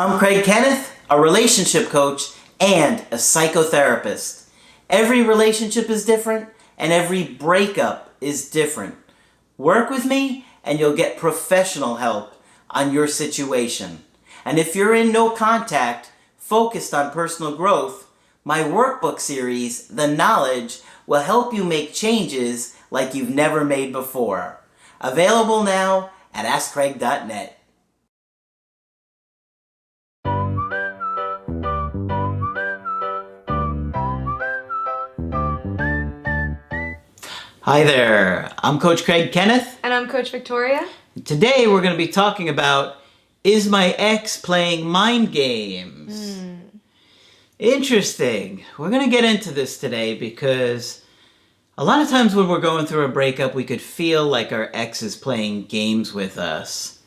I'm Craig Kenneth, a relationship coach and a psychotherapist. Every relationship is different and every breakup is different. Work with me and you'll get professional help on your situation. And if you're in no contact, focused on personal growth, my workbook series, The Knowledge, will help you make changes like you've never made before. Available now at AskCraig.net. Hi there, I'm Coach Craig Kenneth. And I'm Coach Victoria. Today we're going to be talking about, is my ex playing mind games? Interesting. We're going to get into this today because a lot of times when we're going through a breakup, we could feel like our ex is playing games with us.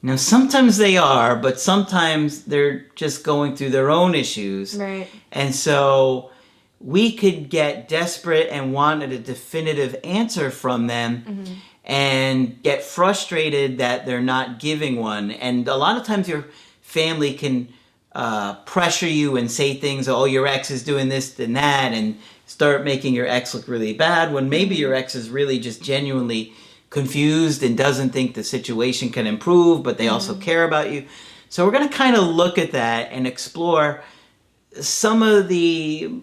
Now, sometimes they are, but sometimes they're just going through their own issues. Right. And so we could get desperate and wanted a definitive answer from them and get frustrated that they're not giving one. And a lot of times your family can pressure you and say things, oh, your ex is doing this and that, and start making your ex look really bad when maybe your ex is really just genuinely confused and doesn't think the situation can improve, but they also care about you. So we're going to kind of look at that and explore some of the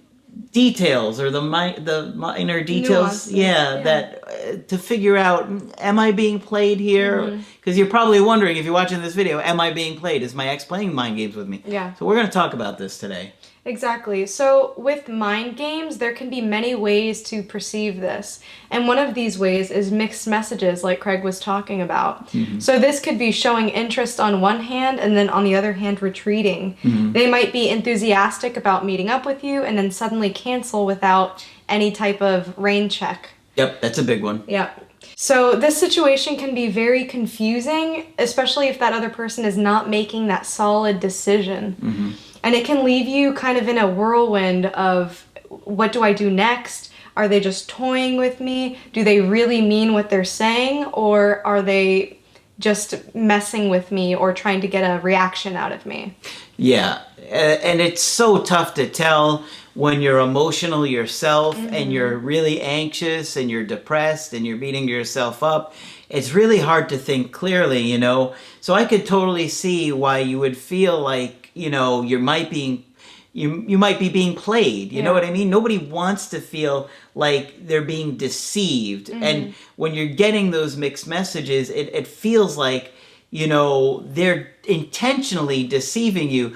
details or the minor details, that to figure out, am I being played here? Because you're probably wondering, if you're watching this video, am I being played? Is my ex playing mind games with me? Yeah. So we're going to talk about this today. Exactly. So with mind games, there can be many ways to perceive this. And one of these ways is mixed messages, like Craig was talking about. So this could be showing interest on one hand and then on the other hand retreating. They might be enthusiastic about meeting up with you and then suddenly cancel without any type of rain check. Yep, that's a big one. Yep. So this situation can be very confusing, especially if that other person is not making that solid decision. And it can leave you kind of in a whirlwind of, what do I do next? Are they just toying with me? Do they really mean what they're saying? Or are they just messing with me or trying to get a reaction out of me? Yeah, and it's so tough to tell when you're emotional yourself and you're really anxious and you're depressed and you're beating yourself up. It's really hard to think clearly, you know. So I could totally see why you would feel like, you know, you might be being played. You know what I mean? Nobody wants to feel like they're being deceived. And when you're getting those mixed messages, it feels like, you know, they're intentionally deceiving you.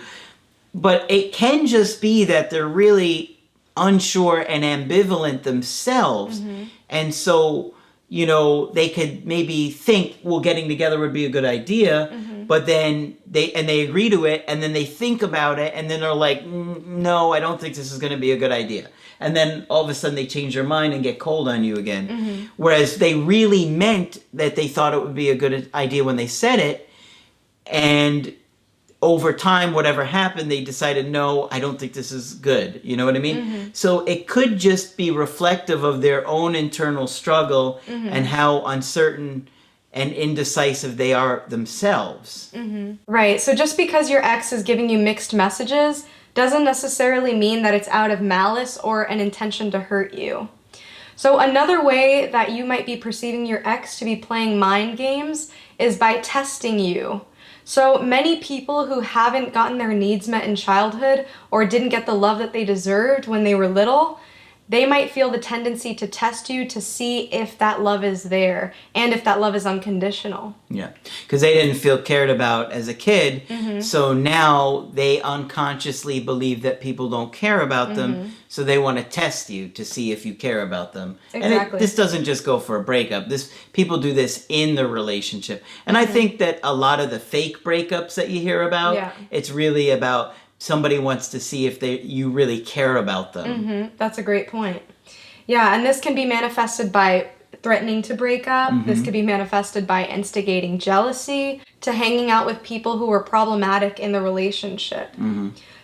But it can just be that they're really unsure and ambivalent themselves. And so, you know, they could maybe think, well, getting together would be a good idea, but then they agree to it, and then they think about it, and then they're like, no, I don't think this is going to be a good idea. And then all of a sudden they change their mind and get cold on you again. Whereas they really meant that they thought it would be a good idea when they said it, and over time, whatever happened, they decided, no, I don't think this is good. You know what I mean? So it could just be reflective of their own internal struggle and how uncertain and indecisive they are themselves. Right. So just because your ex is giving you mixed messages doesn't necessarily mean that it's out of malice or an intention to hurt you. So another way that you might be perceiving your ex to be playing mind games is by testing you. So many people who haven't gotten their needs met in childhood or didn't get the love that they deserved when they were little, they might feel the tendency to test you to see if that love is there and if that love is unconditional. Yeah, because they didn't feel cared about as a kid, so now they unconsciously believe that people don't care about them, so they want to test you to see if you care about them. Exactly. And this doesn't just go for a breakup. People do this in the relationship. And I think that a lot of the fake breakups that you hear about, it's really about somebody wants to see if you really care about them. That's a great point. Yeah, and this can be manifested by threatening to break up. This could be manifested by instigating jealousy, to hanging out with people who are problematic in the relationship.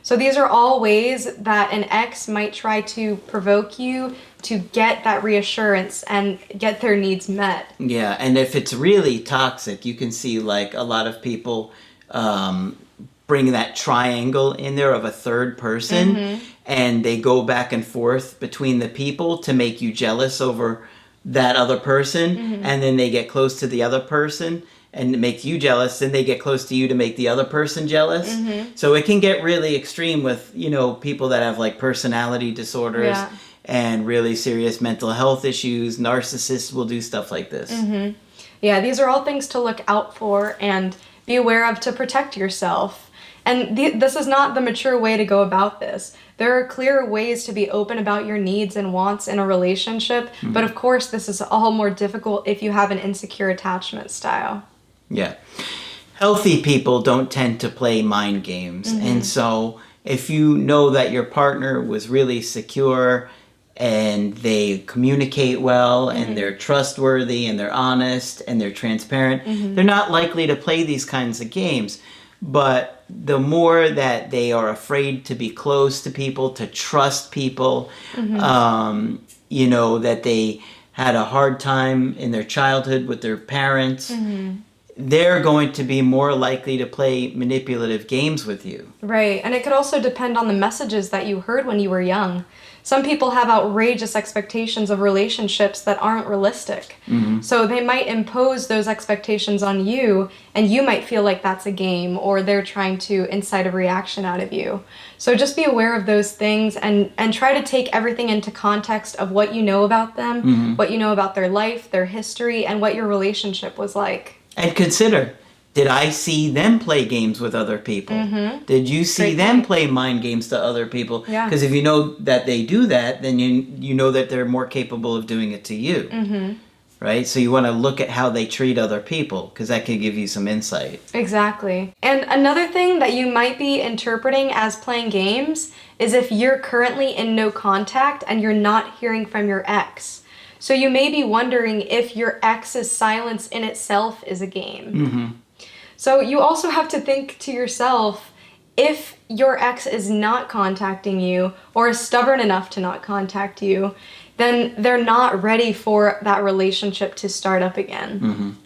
So these are all ways that an ex might try to provoke you to get that reassurance and get their needs met. Yeah, and if it's really toxic, you can see like a lot of people bring that triangle in there of a third person, and they go back and forth between the people to make you jealous over that other person, and then they get close to the other person and make you jealous, then they get close to you to make the other person jealous. So it can get really extreme with, you know, people that have like personality disorders and really serious mental health issues. Narcissists will do stuff like this. Yeah, these are all things to look out for and be aware of to protect yourself. And this is not the mature way to go about this. There are clear ways to be open about your needs and wants in a relationship, but of course this is all more difficult if you have an insecure attachment style. Yeah. Healthy people don't tend to play mind games. And so if you know that your partner was really secure and they communicate well and they're trustworthy and they're honest and they're transparent, they're not likely to play these kinds of games. But the more that they are afraid to be close to people, to trust people, you know, that they had a hard time in their childhood with their parents, they're going to be more likely to play manipulative games with you. Right, and it could also depend on the messages that you heard when you were young. Some people have outrageous expectations of relationships that aren't realistic. So they might impose those expectations on you, and you might feel like that's a game, or they're trying to incite a reaction out of you. So just be aware of those things and try to take everything into context of what you know about them, what you know about their life, their history, and what your relationship was like. And consider, did I see them play games with other people? Did you see them play mind games to other people? Because if you know that they do that, then you know that they're more capable of doing it to you. Right? So you want to look at how they treat other people, because that can give you some insight. Exactly. And another thing that you might be interpreting as playing games is if you're currently in no contact and you're not hearing from your ex. So you may be wondering if your ex's silence in itself is a game. So you also have to think to yourself, if your ex is not contacting you or is stubborn enough to not contact you, then they're not ready for that relationship to start up again.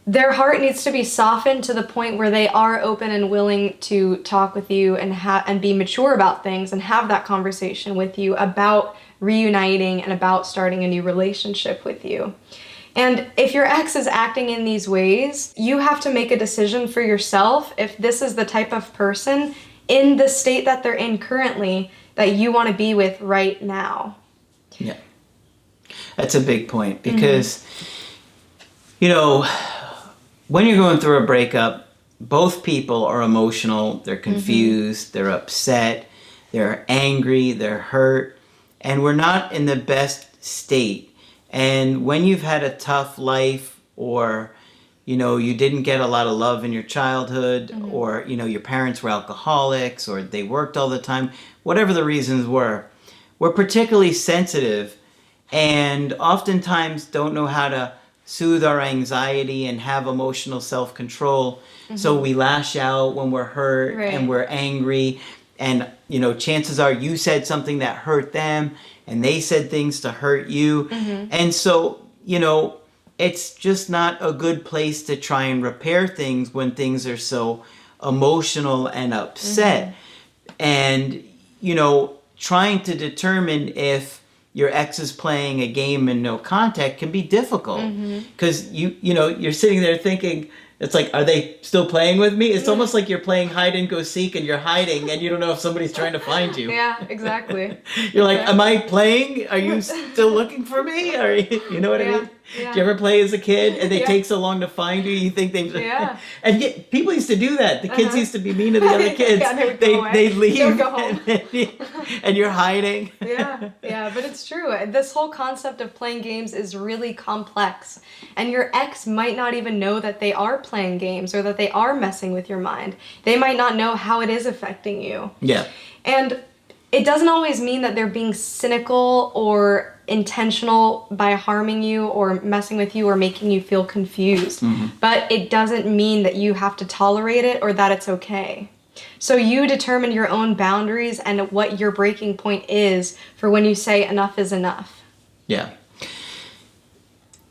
Their heart needs to be softened to the point where they are open and willing to talk with you and be mature about things and have that conversation with you about reuniting and about starting a new relationship with you. And if your ex is acting in these ways, you have to make a decision for yourself if this is the type of person in the state that they're in currently that you want to be with right now. Yeah. That's a big point because, you know, when you're going through a breakup, both people are emotional, they're confused, they're upset, they're angry, they're hurt, and we're not in the best state. And when you've had a tough life, or, you know, you didn't get a lot of love in your childhood, or, you know, your parents were alcoholics, or they worked all the time, whatever the reasons were, we're particularly sensitive and oftentimes don't know how to soothe our anxiety and have emotional self-control. So we lash out when we're hurt and we're angry. And, you know, chances are you said something that hurt them and they said things to hurt you. And so, you know, it's just not a good place to try and repair things when things are so emotional and upset. And, you know, trying to determine if your ex is playing a game in no contact can be difficult because you know, you're sitting there thinking, it's like, are they still playing with me? It's almost like you're playing hide and go seek and you're hiding and you don't know if somebody's trying to find you. Yeah, exactly. You're like, am I playing? Are you still looking for me? Or, you know what I mean? Yeah. Do you ever play as a kid and they take so long to find you? You think they've... And yet, people used to do that. The kids used to be mean to the other kids. They leave. They would go home. And you're hiding. Yeah, but it's true. This whole concept of playing games is really complex. And your ex might not even know that they are playing games or that they are messing with your mind. They might not know how it is affecting you. Yeah. And it doesn't always mean that they're being cynical or intentional by harming you or messing with you or making you feel confused. But it doesn't mean that you have to tolerate it or that it's okay. So you determine your own boundaries and what your breaking point is for when you say enough is enough. Yeah.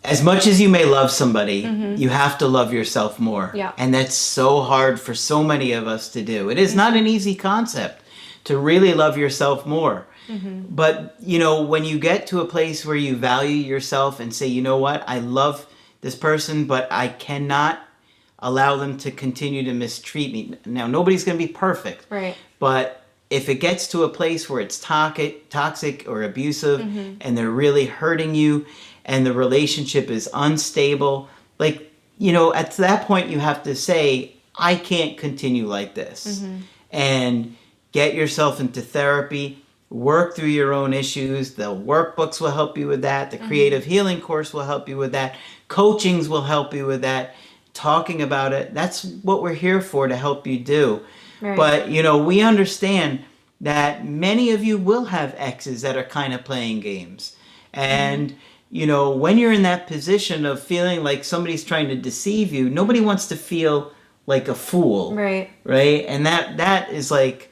as much as you may love somebody, you have to love yourself more. Yeah. And that's so hard for so many of us to do. It is not an easy concept to really love yourself more. But, you know, when you get to a place where you value yourself and say, you know what, I love this person, but I cannot allow them to continue to mistreat me. Now, nobody's going to be perfect. Right. But if it gets to a place where it's toxic or abusive and they're really hurting you and the relationship is unstable, like, you know, at that point you have to say, I can't continue like this. And get yourself into therapy, work through your own issues. The workbooks will help you with that. The creative healing course will help you with that. Coachings will help you with that. Talking about it, that's what we're here for, to help you do. Right. But, you know, we understand that many of you will have exes that are kind of playing games. And, you know, when you're in that position of feeling like somebody's trying to deceive you, nobody wants to feel like a fool. Right. Right? And that is like,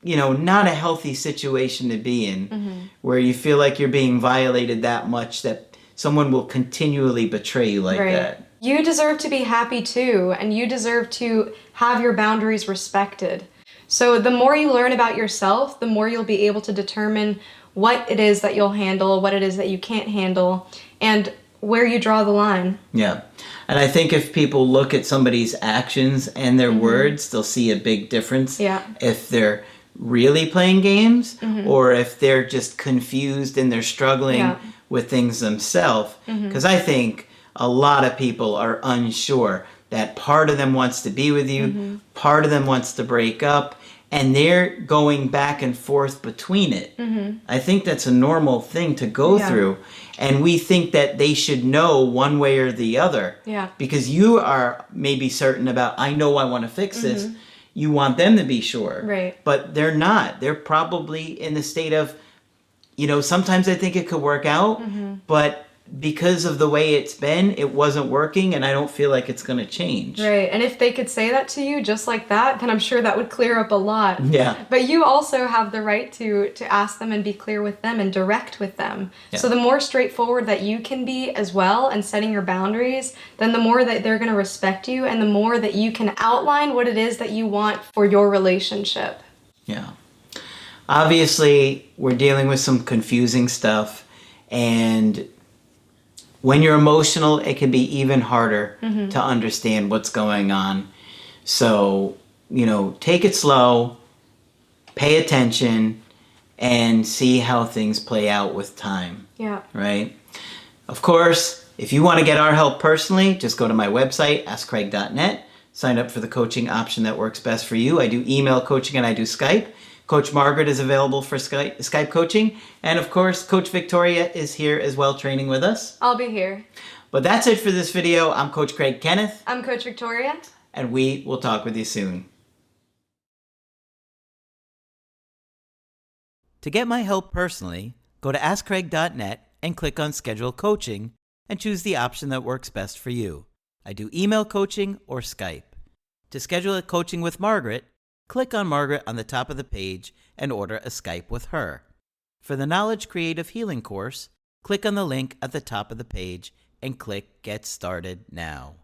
you know, not a healthy situation to be in, where you feel like you're being violated that much that someone will continually betray you like that. You deserve to be happy too, and you deserve to have your boundaries respected. So the more you learn about yourself, the more you'll be able to determine what it is that you'll handle, what it is that you can't handle, and where you draw the line. Yeah. And I think if people look at somebody's actions and their words, they'll see a big difference. Yeah. If they're really playing games or if they're just confused and they're struggling with things themselves. Because I think a lot of people are unsure that part of them wants to be with you, part of them wants to break up, and they're going back and forth between it. I think that's a normal thing to go through. And we think that they should know one way or the other. Yeah. Because you are maybe certain about, I know I want to fix this. You want them to be sure. Right. But they're not. They're probably in the state of, you know, sometimes I think it could work out, but because of the way it's been, it wasn't working, and I don't feel like it's going to change. Right, and if they could say that to you just like that, then I'm sure that would clear up a lot. Yeah. But you also have the right to ask them and be clear with them and direct with them. Yeah. So the more straightforward that you can be as well and setting your boundaries, then the more that they're going to respect you and the more that you can outline what it is that you want for your relationship. Yeah. Obviously, we're dealing with some confusing stuff, and when you're emotional, it can be even harder to understand what's going on. So, you know, take it slow, pay attention, and see how things play out with time. Yeah. Right? Of course, if you want to get our help personally, just go to my website, askcraig.net. Sign up for the coaching option that works best for you. I do email coaching and I do Skype. Coach Margaret is available for Skype coaching. And of course, Coach Victoria is here as well, training with us. I'll be here. But that's it for this video. I'm Coach Craig Kenneth. I'm Coach Victoria. And we will talk with you soon. To get my help personally, go to askcraig.net and click on Schedule Coaching and choose the option that works best for you. I do email coaching or Skype. To schedule a coaching with Margaret, click on Margaret on the top of the page and order a Skype with her. For the Knowledge Creative Healing course, click on the link at the top of the page and click Get Started Now.